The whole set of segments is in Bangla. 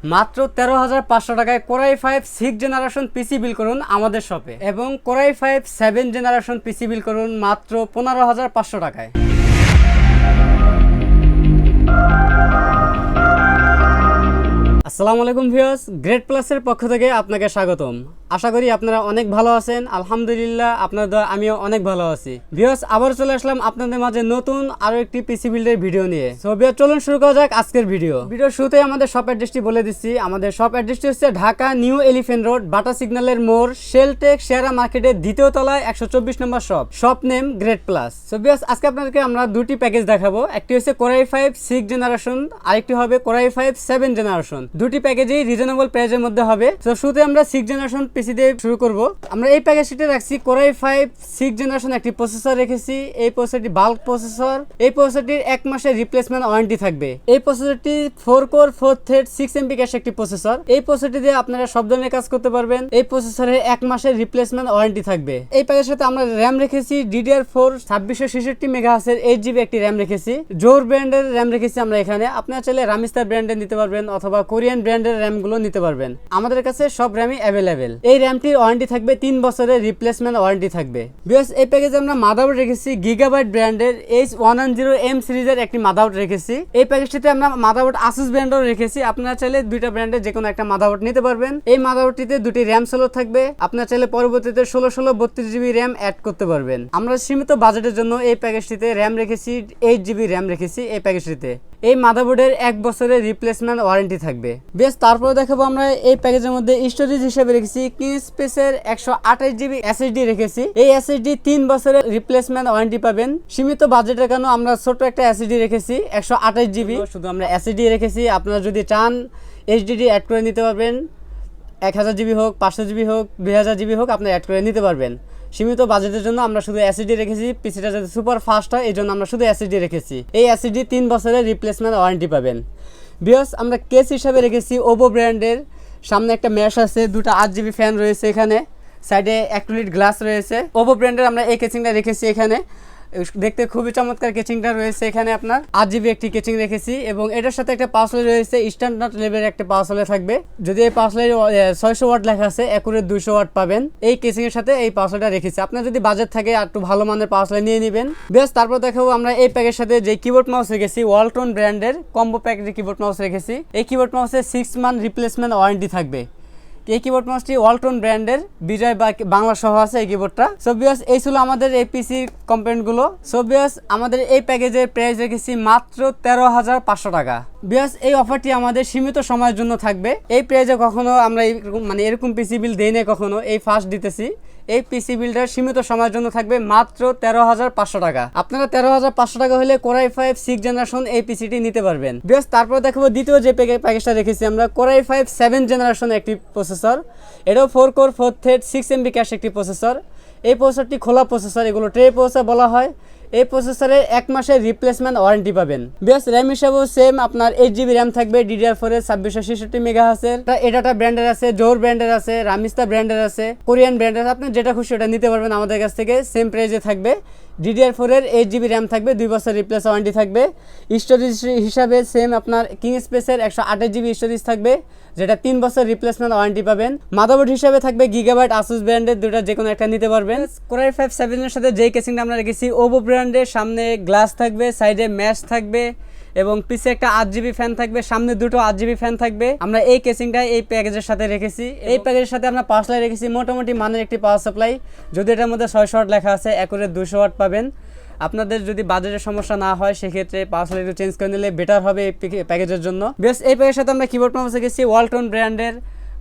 মাত্র 13,500 টাকায় কোরাই 5 6 জেনারেশন পিসি বিল করুন আমাদের শপে, এবং কোরাই 5 7 জেনারেশন পিসি বিল করুন মাত্র 15,500 টাকায়। আসসালামু আলাইকুম ভিউয়ার্স, গ্রেট প্লাসের পক্ষ থেকে আপনাকে স্বাগতম। আশা করি আপনারা অনেক ভালো আছেন। আলহামদুলিল্লাহ, আপনাদের দোয়ায় আমিও অনেক ভালো আছি। ভিউয়ার্স, আবার চলে আসলাম আপনাদের মাঝে নতুন আরো একটি পিসি বিল্ডের ভিডিও নিয়ে। সো ভিউয়ার্স, চলুন শুরু করা যাক আজকের ভিডিও। ভিডিওর শুরুতে আমাদের শপ অ্যাড্রেসটি বলে দিচ্ছি। আমাদের শপ অ্যাড্রেসটি হচ্ছে Dhaka new elephant road, Bata সিগন্যালের মোড়, শেলটেক শেয়ারা মার্কেটের দ্বিতীয় তলায় 124 number shop. Shop name great plus. So viewers, আজকে আপনাদেরকে আমরা দুটি প্যাকেজ দেখাবো। একটি হচ্ছে কোরাই 5 6 জেনারেশন, আরেকটি হবে কোরাই 5 7 জেনারেশন। দুটি প্যাকেজই রিজনেবল প্রাইসের মধ্যে হবে। তো শুরুতে আমরা 6 জেনারেশন পিসি দিয়ে শুরু করব। আমরা এই প্যাকেজটিতে রাখছি কোরাই 5 6 জেনারেশন একটি প্রসেসর রেখেছি। এই প্রসেসরটি বাল্ক প্রসেসর। এই প্রসেসরটির 1 মাসের রিপ্লেসমেন্ট ওয়ারেন্টি থাকবে। এই প্রসেসরটি 4 কোর 4 থ্রেড 6 এমবি ক্যাশ একটি প্রসেসর। এই প্রসেসরটি দিয়ে আপনারা সব ধরনের কাজ করতে পারবেন। এই প্রসেসরে 1 মাসের রিপ্লেসমেন্ট ওয়ারেন্টি থাকবে। এই প্যাকেজের সাথে আমরা র‍্যাম রেখেছি DDR4 2666 মেগাহার্টজের 8GB একটি র‍্যাম রেখেছি। জোর ব্র্যান্ডের র‍্যাম রেখেছি আমরা এখানে। আপনারা চাইলে রামিস্টার ব্র্যান্ডের নিতে পারবেন অথবা কোরিয়ান ব্র্যান্ডের র‍্যাম গুলো নিতে পারবেন। আমাদের কাছে সব র‍্যামই অ্যাভেলেবেল। এই র‍্যামটির ওয়ারেন্টি থাকবে 3 বছরের রিপ্লেসমেন্ট ওয়ারেন্টি থাকবে। ভিউয়ার্স, এই প্যাকেজে আমরা মাদারবোর্ড রেখেছি গিগাবাইট ব্র্যান্ডের H110M সিরিজের একটি মাদারবোর্ড রেখেছি। এই প্যাকেজটিতে আমরা মাদারবোর্ড আসুস ব্র্যান্ডের রেখেছি। আপনারা চাইলে দুইটা ব্র্যান্ডের যে কোনো একটা মাদারবোর্ড নিতে পারবেন। এই মাদারবোর্ডটিতে দুটি র‍্যাম স্লট থাকবে। আপনারা চাইলে পরবর্তীতে 16 32GB র‍্যাম অ্যাড করতে পারবেন। আমরা সীমিত বাজেটের জন্য এই প্যাকেজটিতে র‍্যাম রেখেছি 8GB র‍্যাম রেখেছি এই প্যাকেজটিতে। এই মাদারবোর্ডের 1 বছরের রিপ্লেসমেন্ট ওয়ারেন্টি থাকবে। বেশ, তারপরে দেখাবো আমরা এই প্যাকেজের মধ্যে স্টোরেজ হিসেবে রেখেছি কিং স্পেসের 128GB SSD রেখেছি। এই SSD 3 বছরের রিপ্লেসমেন্ট ওয়ারেন্টি পাবেন। সীমিত বাজেটের কারণে আমরা ছোট একটা SSD রেখেছি 128GB। শুধু আমরা SSD রেখেছি। আপনারা যদি চান HDD অ্যাড করে নিতে পারবেন। 1000GB হোক, 500GB হোক, 2000GB হোক, আপনি অ্যাড করে নিতে পারবেন। সীমিত বাজেটের জন্য আমরা শুধু SSD রেখেছি। পিসিটা যাতে সুপার ফাস্ট হয় এই জন্য আমরা শুধু SSD রেখেছি। এই SSD 3 বছরের রিপ্লেসমেন্ট ওয়ারেন্টি পাবেন। ভিউয়ার্স, আমরা কেস হিসাবে রেখেছি ওভো ব্র্যান্ডের। সামনে একটা ম্যাশ আছে, দুটো 8GB ফ্যান রয়েছে এখানে, সাইডে অ্যাক্রিলিক গ্লাস রয়েছে। ওভো ব্র্যান্ডের আমরা এই কেচিংটা রেখেছি এখানে। দেখতে খুবই চমৎকার কেচিংটা রয়েছে এখানে। আপনার 8GB একটি কেচিং রেখেছি এবং এটার সাথে একটা পাওয়ার সাপ্লাই রয়েছে। স্ট্যান্ডার্ড লেভেলের একটা পাওয়ার সাপ্লাই থাকবে। যদি এই পাওয়ার সাপ্লাই 600 ওয়াট লেখা আছে, অ্যাকুরেট 200 ওয়াট পাবেন। এই কেচিং এর সাথে এই পাওয়ার সাপ্লাইটা রেখেছি। আপনার যদি বাজেট থাকে আর একটু ভালো মানের পাওয়ার সাপ্লাই নিয়ে নেবেন। বেশ, তারপর দেখাবো আমরা এই প্যাকের সাথে যে কিবোর্ড মাউস রেখেছি ওয়ালটন ব্র্যান্ডের কম্বো প্যাকের কিবোর্ড মাউস রেখেছি। এই কিবোর্ড মাউসে 6 মান্থ রিপ্লেসমেন্ট ওয়ারেন্টি থাকবে। এই কিবোর্ড মাউসটি ওয়ালটন ব্র্যান্ডের, বিজয় বাংলা সহ আছে এই কিবোর্ডটা। সো ভিউয়ার্স, এই ছিল আমাদের এই পিসি কম্পোনেন্টগুলো। সো ভিউয়ার্স, আমাদের এই প্যাকেজের প্রাইস রেখেছি মাত্র 13,500 টাকা। ভিউয়ার্স, এই অফারটি আমাদের সীমিত সময়ের জন্য থাকবে। এই প্রাইসে কখনো আমরা এরকম পিসি বিল দেই না কখনো, এই ফার্স্ট দিতেছি। এই পিসি বিলটার সীমিত সময়ের জন্য থাকবে মাত্র 13,500 টাকা। আপনারা 13,500 টাকা হলে কোরাই 5 6 জেনারেশন এই পিসিটি নিতে পারবেন। বেশ, তারপর দেখাবো দ্বিতীয় যে প্যাকেজটা রেখেছি আমরা কোরাই 5 7 জেনারেশন একটি প্রসেসর। এটাও 4 কোর 4 থ্রেড 6 এমবি ক্যাশ একটি প্রসেসর। এই প্রসেসরটি খোলা প্রসেসর, এগুলো ট্রে প্রসেসর বলা হয়। এই প্রসেসরে 1 মাসের রিপ্লেসমেন্ট ওয়ারেন্টি পাবেন। বেশ, র‍্যাম হিসাবেও সেম আপনার 8GB র‍্যাম থাকবে DDR4 এর 2666 মেগাহার্টজের। এটা ব্র্যান্ডের আছে, জোর ব্র্যান্ডের আছে, রামিস্তা ব্র্যান্ডের আছে, কোরিয়ান ব্র্যান্ডের। আপনি যেটা খুশি ওটা নিতে পারবেন আমাদের কাছ থেকে। সেম প্রাইসে থাকবে। DDR4 এর 8GB র‍্যাম থাকবে, 2 বছর রিপ্লেস ওয়ারেন্টি থাকবে। স্টোরেজ হিসাবে সেম আপনার কিং স্পেসের 128GB স্টোরেজ থাকবে, যেটা 3 বছর রিপ্লেসমেন্ট ওয়ারেন্টি পাবেন। মাদারবোর্ড হিসাবে থাকবে গিগাবাইট আসুস ব্র্যান্ডের, দুটা যে কোনো একটা নিতে পারবেন। কোরাই 5 7 এর সাথে যেই কেসিংটা আমরা রেখেছি ওভো ব্র্যান্ডের, সামনে গ্লাস থাকবে, সাইডে ম্যাশ থাকবে এবং পিছে একটা 8GB ফ্যান থাকবে, সামনে দুটো 8GB ফ্যান থাকবে। আমরা এই কেসিংটা এই প্যাকেজের সাথে রেখেছি। এই প্যাকেজের সাথে আমরা পাওয়ার সাপ্লাই রেখেছি মোটামুটি মানের একটি পাওয়ার সাপ্লাই। যদি এটার মধ্যে 600 ওয়াট লেখা আছে, অ্যাকুরেট 200 ওয়াট পাবেন। আপনাদের যদি বাজেটের সমস্যা না হয় সেক্ষেত্রে পাওয়ার সাপ্লাই একটু চেঞ্জ করে নিলে বেটার হবে এই প্যাকেজের জন্য। বেশ, এই প্যাকেজের সাথে আমরা কিবোর্ড মাউস রেখেছি ওয়ালটন ব্র্যান্ডের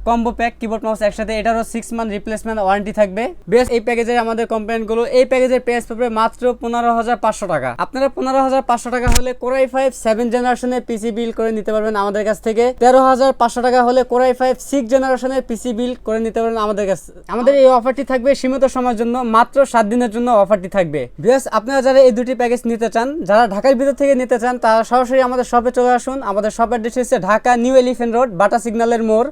কম্বো প্যাক কিবোর্ড মাউস একসাথে। এটারও 6 মান্থ রিপ্লেসমেন্ট ওয়ারেন্টি থাকবে। বেশ, এই প্যাকেজের আমাদের কম্পোনেন্টগুলো। এই প্যাকেজের প্রাইস পাবে মাত্র 15,500 টাকা। আপনারা 15,500 টাকা হলে কোরাই 5 7 জেনারেশনের পিসি বিল করে নিতে পারবেন আমাদের কাছ থেকে। 13,500 টাকা হলে কোরাই 5 6 জেনারেশনের পিসি বিল করে নিতে পারবেন আমাদের কাছে। আমাদের এই অফারটি থাকবে সীমিত সময়ের জন্য, মাত্র 7 দিনের জন্য অফারটি থাকবে। বেশ, আপনারা যারা এই দুটি প্যাকেজ নিতে চান, যারা ঢাকার ভিতর থেকে নিতে চান, তারা সরাসরি আমাদের শপে চলে আসুন। আমাদের শপ অ্যাড্রেস হচ্ছে Dhaka new elephant road, Bata সিগন্যালের মোড়,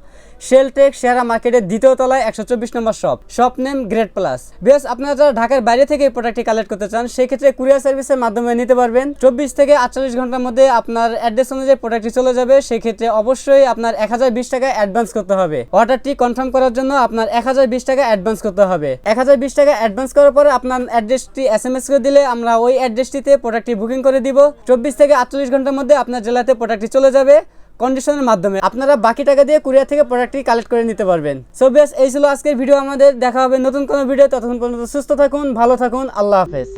শেল রিয়েল টেক শেয়ারা মার্কেটের দ্বিতীয় তলায় 124 number shop name great plus. Viewers, আপনারা যারা ঢাকার বাইরে থেকে এই প্রোডাক্টটি কালেক্ট করতে চান সেই ক্ষেত্রে কুরিয়ার সার্ভিসের মাধ্যমে নিতে পারবেন। 24 থেকে 48 ঘন্টার মধ্যে আপনার অ্যাড্রেস অনুযায়ী প্রোডাক্টটি চলে যাবে। সেই ক্ষেত্রে অবশ্যই আপনার 1020 টাকা অ্যাডভান্স করতে হবে। অর্ডারটি কনফার্ম করার জন্য আপনার 1020 টাকা অ্যাডভান্স করতে হবে। 1020 টাকা অ্যাডভান্স করার পরে আপনার অ্যাড্রেসটি SMS করে দিলে আমরা ওই অ্যাড্রেসটিতে প্রোডাক্টটি বুকিং করে দিব। 24 থেকে 48 ঘন্টার মধ্যে আপনার জেলাতে প্রোডাক্টটি চলে যাবে কন্ডিশনের মাধ্যমে। আপনারা বাকি টাকা দিয়ে কুরিয়ার থেকে প্রোডাক্টটি কালেক্ট করে নিতে পারবেন। সো বেশ, এই ছিল আজকের ভিডিও আমাদের। দেখা হবে নতুন কোনো ভিডিও। ততক্ষণ পর্যন্ত সুস্থ থাকুন, ভালো থাকুন, আল্লাহ হাফেজ।